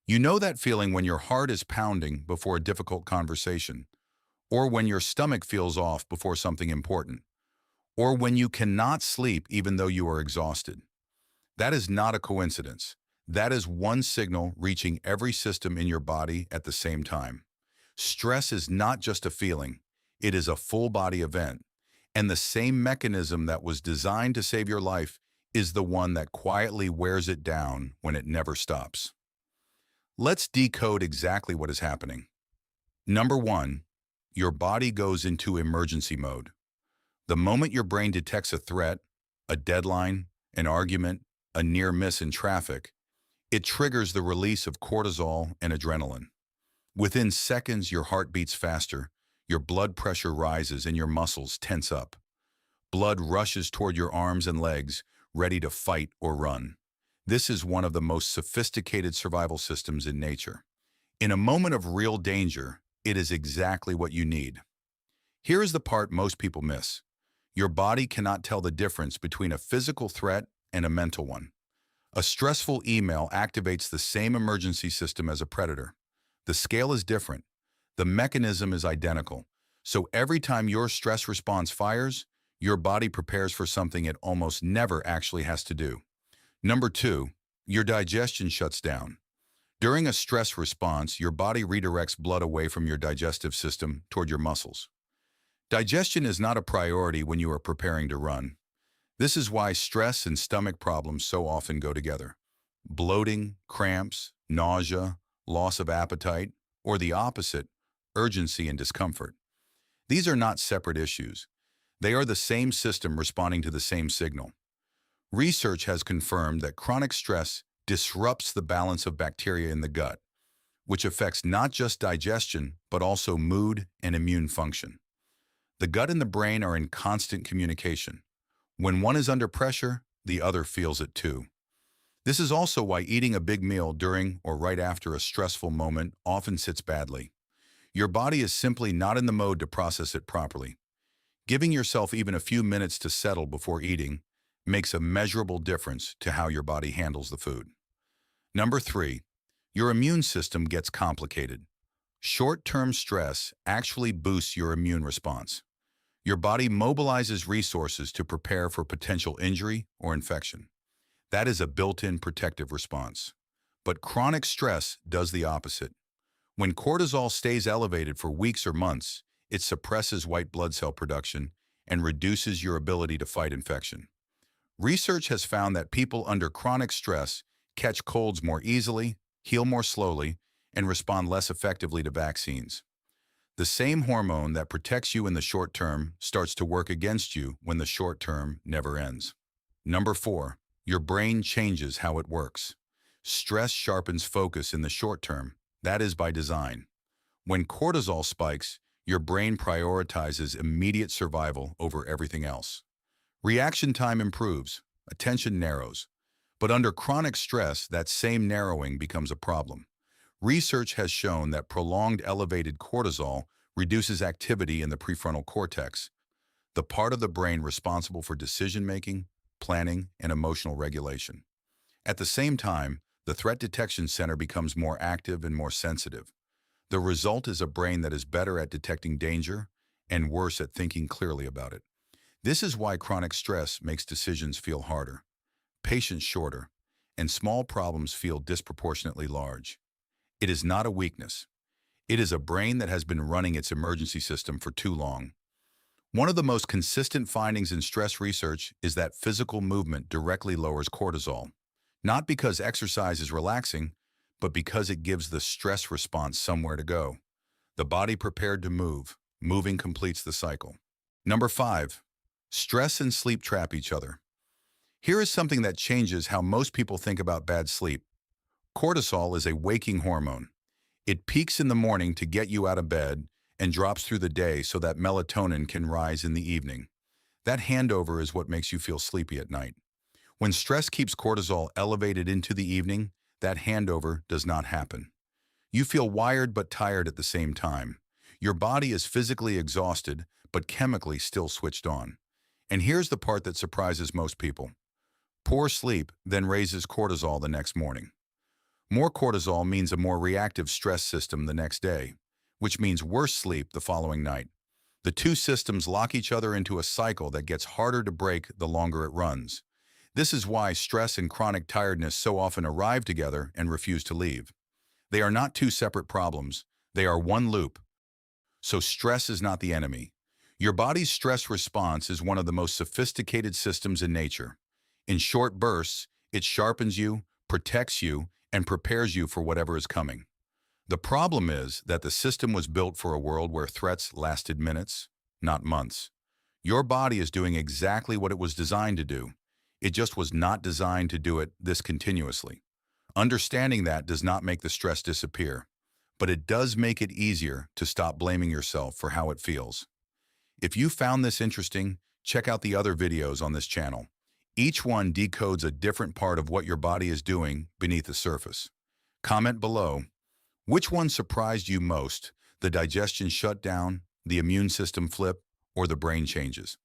You know that feeling when your heart is pounding before a difficult conversation, or when your stomach feels off before something important, or when you cannot sleep even though you are exhausted. That is not a coincidence. That is one signal reaching every system in your body at the same time. Stress is not just a feeling, it is a full body event. And the same mechanism that was designed to save your life is the one that quietly wears it down when it never stops. Let's decode exactly what is happening. Number one, your body goes into emergency mode. The moment your brain detects a threat, a deadline, an argument, a near miss in traffic, it triggers the release of cortisol and adrenaline. Within seconds, your heart beats faster, your blood pressure rises, and your muscles tense up. Blood rushes toward your arms and legs, ready to fight or run. This is one of the most sophisticated survival systems in nature. In a moment of real danger, it is exactly what you need. Here is the part most people miss. Your body cannot tell the difference between a physical threat and a mental one. A stressful email activates the same emergency system as a predator. The scale is different. The mechanism is identical. So every time your stress response fires, your body prepares for something it almost never actually has to do. Number two, your digestion shuts down. During a stress response, your body redirects blood away from your digestive system toward your muscles. Digestion is not a priority when you are preparing to run. This is why stress and stomach problems so often go together. Bloating, cramps, nausea, loss of appetite, or the opposite, urgency and discomfort. These are not separate issues. They are the same system responding to the same signal. Research has confirmed that chronic stress disrupts the balance of bacteria in the gut, which affects not just digestion, but also mood and immune function. The gut and the brain are in constant communication. When one is under pressure, the other feels it too. This is also why eating a big meal during or right after a stressful moment often sits badly. Your body is simply not in the mode to process it properly. Giving yourself even a few minutes to settle before eating makes a measurable difference to how your body handles the food. Number three, your immune system gets complicated. Short-term stress actually boosts your immune response. Your body mobilizes resources to prepare for potential injury or infection. That is a built-in protective response. But chronic stress does the opposite. When cortisol stays elevated for weeks or months, it suppresses white blood cell production and reduces your ability to fight infection. Research has found that people under chronic stress catch colds more easily, heal more slowly, and respond less effectively to vaccines. The same hormone that protects you in the short term starts to work against you when the short term never ends. Number four, your brain changes how it works. Stress sharpens focus in the short term. That is by design. When cortisol spikes, your brain prioritizes immediate survival over everything else. Reaction time improves, attention narrows. But under chronic stress, that same narrowing becomes a problem. Research has shown that prolonged elevated cortisol reduces activity in the prefrontal cortex, the part of the brain responsible for decision-making, planning, and emotional regulation. At the same time, the threat detection center becomes more active and more sensitive. The result is a brain that is better at detecting danger and worse at thinking clearly about it. This is why chronic stress makes decisions feel harder, patience shorter, and small problems feel disproportionately large. It is not a weakness. It is a brain that has been running its emergency system for too long. One of the most consistent findings in stress research is that physical movement directly lowers cortisol, not because exercise is relaxing, but because it gives the stress response somewhere to go. The body prepared to move, moving completes the cycle. Number five, stress and sleep trap each other. Here is something that changes how most people think about bad sleep. Cortisol is a waking hormone. It peaks in the morning to get you out of bed and drops through the day so that melatonin can rise in the evening. That handover is what makes you feel sleepy at night. When stress keeps cortisol elevated into the evening, that handover does not happen. You feel wired but tired at the same time. Your body is physically exhausted, but chemically still switched on. And here's the part that surprises most people. Poor sleep then raises cortisol the next morning. More cortisol means a more reactive stress system the next day, which means worse sleep the following night. The two systems lock each other into a cycle that gets harder to break the longer it runs. This is why stress and chronic tiredness so often arrive together and refuse to leave. They are not two separate problems. They are one loop. So stress is not the enemy. Your body's stress response is one of the most sophisticated systems in nature. In short bursts, it sharpens you, protects you, and prepares you for whatever is coming. The problem is that the system was built for a world where threats lasted minutes, not months. Your body is doing exactly what it was designed to do. It just was not designed to do it this continuously. Understanding that does not make the stress disappear, but it does make it easier to stop blaming yourself for how it feels. If you found this interesting, check out the other videos on this channel. Each one decodes a different part of what your body is doing beneath the surface. Comment below, which one surprised you most? The digestion shutdown, the immune system flip, or the brain changes?